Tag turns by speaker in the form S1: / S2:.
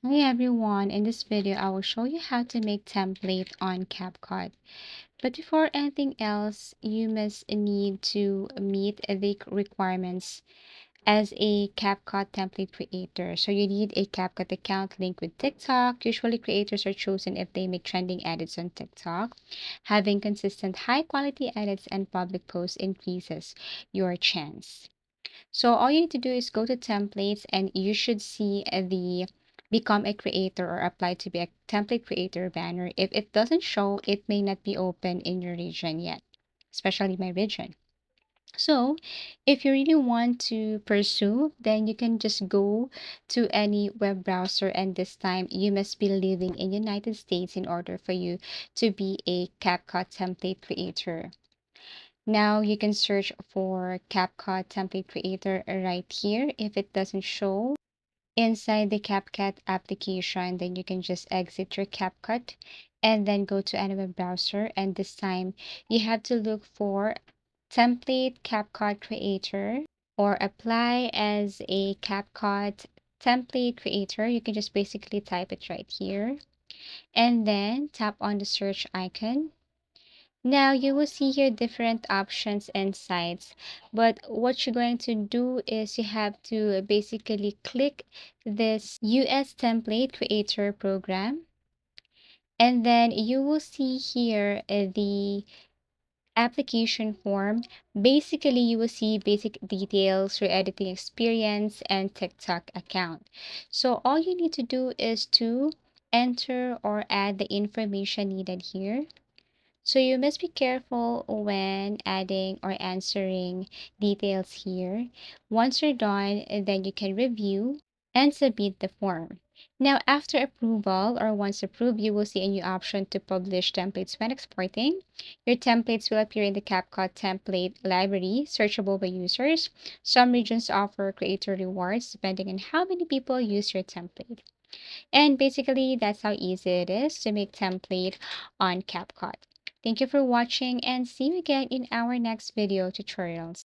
S1: Hi everyone, in this video I will show you how to make template on CapCut. But before anything else, you must need to meet the requirements as a CapCut template creator. So you need a CapCut account linked with TikTok. Usually creators are chosen if they make trending edits on TikTok. Having consistent high quality edits and public posts increases your chance. So all you need to do is go to templates and you should see the become a creator or apply to be a template creator banner. If it doesn't show, it may not be open in your region yet, especially my region. So if you really want to pursue, then you can just go to any web browser, and this time you must be living in United States in order for you to be a CapCut template creator. Now you can search for CapCut template creator right here. If it doesn't show inside the CapCut application, then you can just exit your CapCut and then go to any web browser. And this time you have to look for template CapCut creator or apply as a CapCut template creator. You can just basically type it right here and then tap on the search icon. Now you will see here different options and sites, but what you're going to do is you have to basically click this US template creator program, and then you will see here the application form. Basically, you will see basic details, your editing experience, and TikTok account. So all you need to do is to enter or add the information needed here. So you must be careful when adding or answering details here. Once you're done, then you can review and submit the form. Now, after approval or once approved, you will see a new option to publish templates when exporting. Your templates will appear in the CapCut template library, searchable by users. Some regions offer creator rewards depending on how many people use your template. And basically, that's how easy it is to make template on CapCut. Thank you for watching and see you again in our next video tutorials.